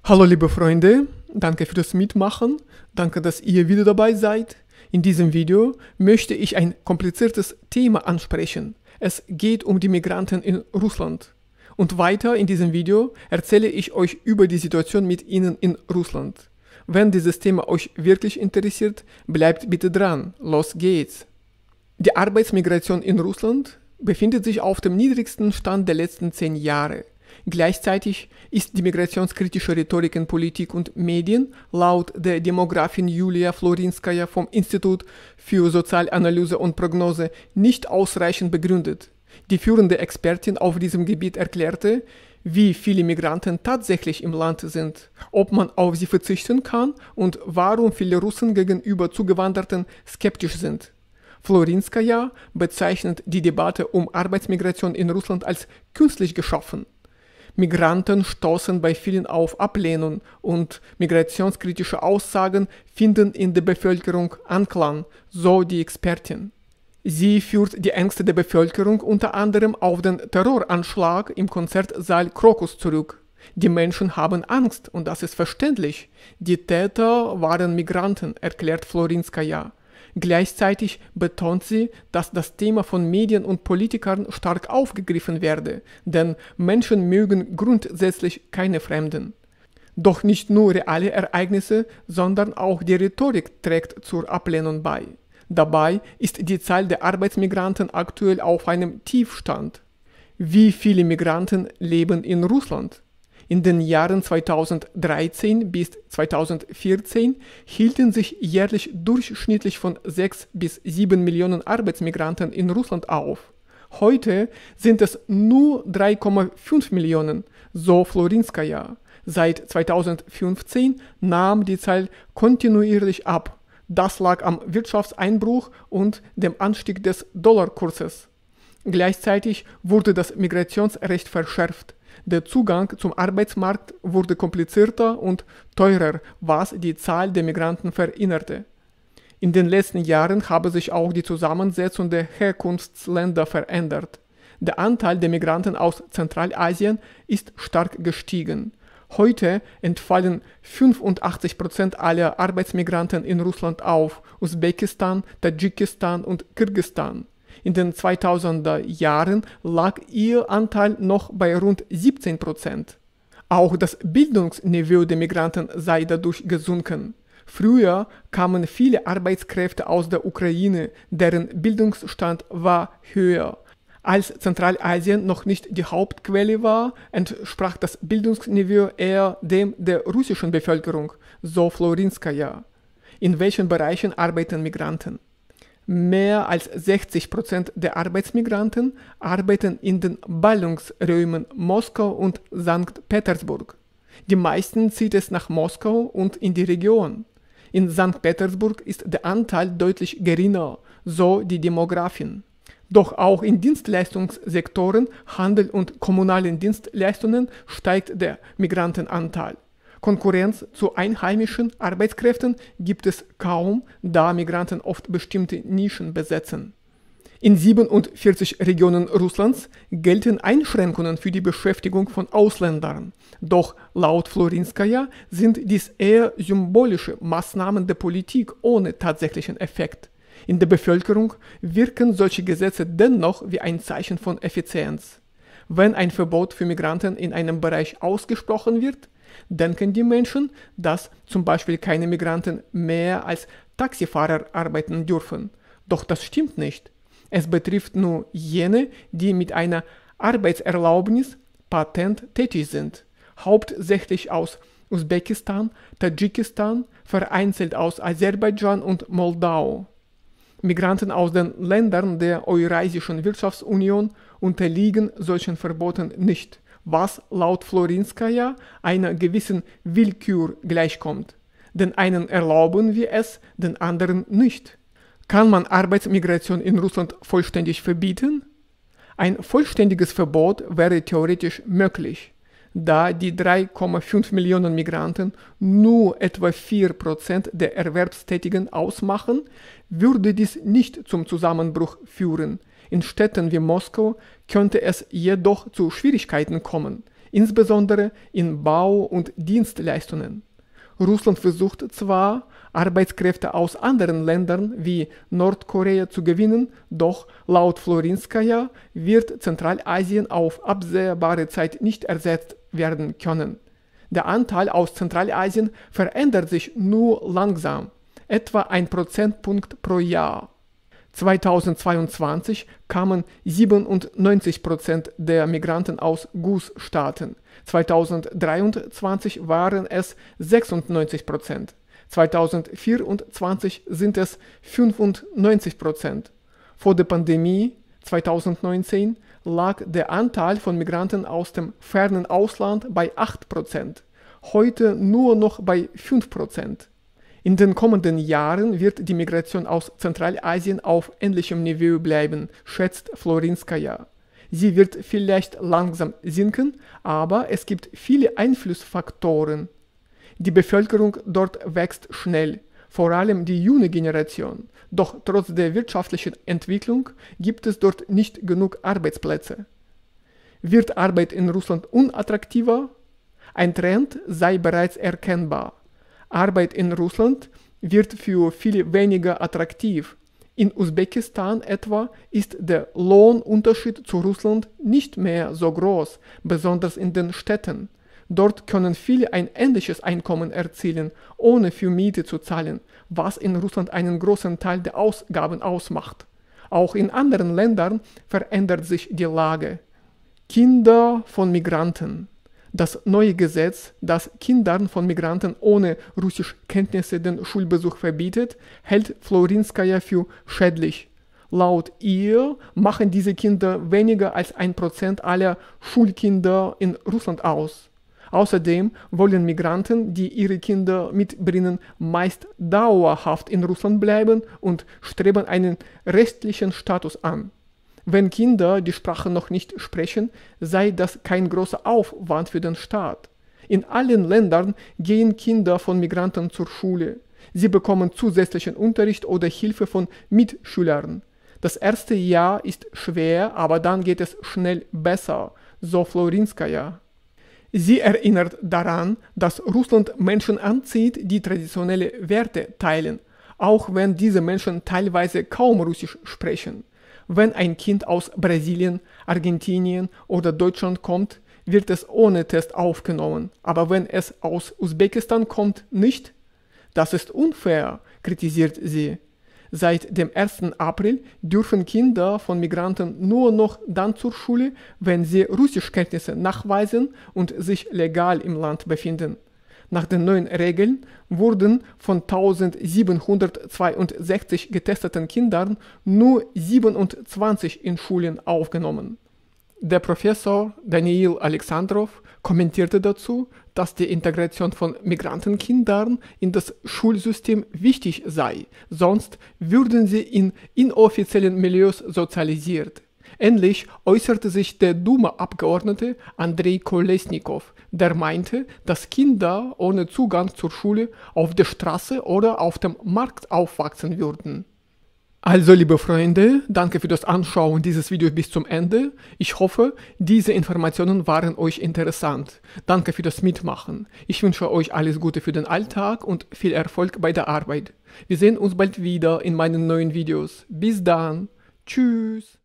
Hallo liebe Freunde, danke für das Mitmachen, danke, dass ihr wieder dabei seid. In diesem Video möchte ich ein kompliziertes Thema ansprechen. Es geht um die Migranten in Russland. Und weiter in diesem Video erzähle ich euch über die Situation mit ihnen in Russland. Wenn dieses Thema euch wirklich interessiert, bleibt bitte dran. Los geht's! Die Arbeitsmigration in Russland befindet sich auf dem niedrigsten Stand der letzten 10 Jahre. Gleichzeitig ist die migrationskritische Rhetorik in Politik und Medien laut der Demografin Julia Florinskaya vom Institut für Sozialanalyse und Prognose nicht ausreichend begründet. Die führende Expertin auf diesem Gebiet erklärte, wie viele Migranten tatsächlich im Land sind, ob man auf sie verzichten kann und warum viele Russen gegenüber Zugewanderten skeptisch sind. Florinskaya bezeichnet die Debatte um Arbeitsmigration in Russland als künstlich geschaffen. Migranten stoßen bei vielen auf Ablehnung und migrationskritische Aussagen finden in der Bevölkerung Anklang, so die Expertin. Sie führt die Ängste der Bevölkerung unter anderem auf den Terroranschlag im Konzertsaal Krokus zurück. Die Menschen haben Angst und das ist verständlich. Die Täter waren Migranten, erklärt Florinskaya. Gleichzeitig betont sie, dass das Thema von Medien und Politikern stark aufgegriffen werde, denn Menschen mögen grundsätzlich keine Fremden. Doch nicht nur reale Ereignisse, sondern auch die Rhetorik trägt zur Ablehnung bei. Dabei ist die Zahl der Arbeitsmigranten aktuell auf einem Tiefstand. Wie viele Migranten leben in Russland? In den Jahren 2013 bis 2014 hielten sich jährlich durchschnittlich von 6 bis 7 Millionen Arbeitsmigranten in Russland auf. Heute sind es nur 3,5 Millionen, so Florinskaya. Seit 2015 nahm die Zahl kontinuierlich ab. Das lag am Wirtschaftseinbruch und dem Anstieg des Dollarkurses. Gleichzeitig wurde das Migrationsrecht verschärft. Der Zugang zum Arbeitsmarkt wurde komplizierter und teurer, was die Zahl der Migranten verringerte. In den letzten Jahren habe sich auch die Zusammensetzung der Herkunftsländer verändert. Der Anteil der Migranten aus Zentralasien ist stark gestiegen. Heute entfallen 85% aller Arbeitsmigranten in Russland auf Usbekistan, Tadschikistan und Kirgisistan. In den 2000er Jahren lag ihr Anteil noch bei rund 17%. Auch das Bildungsniveau der Migranten sei dadurch gesunken. Früher kamen viele Arbeitskräfte aus der Ukraine, deren Bildungsstand war höher. Als Zentralasien noch nicht die Hauptquelle war, entsprach das Bildungsniveau eher dem der russischen Bevölkerung, so Florinskaya. In welchen Bereichen arbeiten Migranten? Mehr als 60% der Arbeitsmigranten arbeiten in den Ballungsräumen Moskau und Sankt Petersburg. Die meisten zieht es nach Moskau und in die Region. In Sankt Petersburg ist der Anteil deutlich geringer, so die Demografin. Doch auch in Dienstleistungssektoren, Handel und kommunalen Dienstleistungen steigt der Migrantenanteil. Konkurrenz zu einheimischen Arbeitskräften gibt es kaum, da Migranten oft bestimmte Nischen besetzen. In 47 Regionen Russlands gelten Einschränkungen für die Beschäftigung von Ausländern. Doch laut Florinskaya sind dies eher symbolische Maßnahmen der Politik ohne tatsächlichen Effekt. In der Bevölkerung wirken solche Gesetze dennoch wie ein Zeichen von Effizienz. Wenn ein Verbot für Migranten in einem Bereich ausgesprochen wird, denken die Menschen, dass zum Beispiel keine Migranten mehr als Taxifahrer arbeiten dürfen. Doch das stimmt nicht. Es betrifft nur jene, die mit einer Arbeitserlaubnis patent tätig sind, hauptsächlich aus Usbekistan, Tadschikistan, vereinzelt aus Aserbaidschan und Moldau. Migranten aus den Ländern der Eurasischen Wirtschaftsunion unterliegen solchen Verboten nicht, was laut Florinskaya einer gewissen Willkür gleichkommt. Den einen erlauben wir es, den anderen nicht. Kann man Arbeitsmigration in Russland vollständig verbieten? Ein vollständiges Verbot wäre theoretisch möglich. Da die 3,5 Millionen Migranten nur etwa 4% der Erwerbstätigen ausmachen, würde dies nicht zum Zusammenbruch führen. In Städten wie Moskau könnte es jedoch zu Schwierigkeiten kommen. insbesondere in Bau- und Dienstleistungen. Russland versucht zwar, Arbeitskräfte aus anderen Ländern wie Nordkorea zu gewinnen, doch laut Florinskaja wird Zentralasien auf absehbare Zeit nicht ersetzt werden können. Der Anteil aus Zentralasien verändert sich nur langsam, etwa 1 Prozentpunkt pro Jahr. 2022 kamen 97% der Migranten aus GUS-Staaten, 2023 waren es 96%, 2024 sind es 95%. Vor der Pandemie 2019 lag der Anteil von Migranten aus dem fernen Ausland bei 8%, heute nur noch bei 5%. In den kommenden Jahren wird die Migration aus Zentralasien auf ähnlichem Niveau bleiben, schätzt Florinskaja. Sie wird vielleicht langsam sinken, aber es gibt viele Einflussfaktoren. Die Bevölkerung dort wächst schnell, vor allem die junge Generation. Doch trotz der wirtschaftlichen Entwicklung gibt es dort nicht genug Arbeitsplätze. Wird Arbeit in Russland unattraktiver? Ein Trend sei bereits erkennbar. Arbeit in Russland wird für viele weniger attraktiv. In Usbekistan etwa ist der Lohnunterschied zu Russland nicht mehr so groß, besonders in den Städten. Dort können viele ein ähnliches Einkommen erzielen, ohne für Miete zu zahlen, was in Russland einen großen Teil der Ausgaben ausmacht. Auch in anderen Ländern verändert sich die Lage. Kinder von Migranten. Das neue Gesetz, das Kindern von Migranten ohne Russischkenntnisse den Schulbesuch verbietet, hält Florinskaja für schädlich. Laut ihr machen diese Kinder weniger als 1% aller Schulkinder in Russland aus. Außerdem wollen Migranten, die ihre Kinder mitbringen, meist dauerhaft in Russland bleiben und streben einen rechtlichen Status an. Wenn Kinder die Sprache noch nicht sprechen, sei das kein großer Aufwand für den Staat. In allen Ländern gehen Kinder von Migranten zur Schule. Sie bekommen zusätzlichen Unterricht oder Hilfe von Mitschülern. Das erste Jahr ist schwer, aber dann geht es schnell besser, so Florinskaja. Sie erinnert daran, dass Russland Menschen anzieht, die traditionelle Werte teilen, auch wenn diese Menschen teilweise kaum Russisch sprechen. Wenn ein Kind aus Brasilien, Argentinien oder Deutschland kommt, wird es ohne Test aufgenommen. Aber wenn es aus Usbekistan kommt, nicht? Das ist unfair, kritisiert sie. Seit dem 1. April dürfen Kinder von Migranten nur noch dann zur Schule, wenn sie Russischkenntnisse nachweisen und sich legal im Land befinden. Nach den neuen Regeln wurden von 1762 getesteten Kindern nur 27 in Schulen aufgenommen. Der Professor Daniil Alexandrov kommentierte dazu, dass die Integration von Migrantenkindern in das Schulsystem wichtig sei, sonst würden sie in inoffiziellen Milieus sozialisiert. Ähnlich äußerte sich der Duma-Abgeordnete Andrei Kolesnikow, der meinte, dass Kinder ohne Zugang zur Schule auf der Straße oder auf dem Markt aufwachsen würden. Also, liebe Freunde, danke für das Anschauen dieses Videos bis zum Ende. Ich hoffe, diese Informationen waren euch interessant. Danke für das Mitmachen. Ich wünsche euch alles Gute für den Alltag und viel Erfolg bei der Arbeit. Wir sehen uns bald wieder in meinen neuen Videos. Bis dann. Tschüss.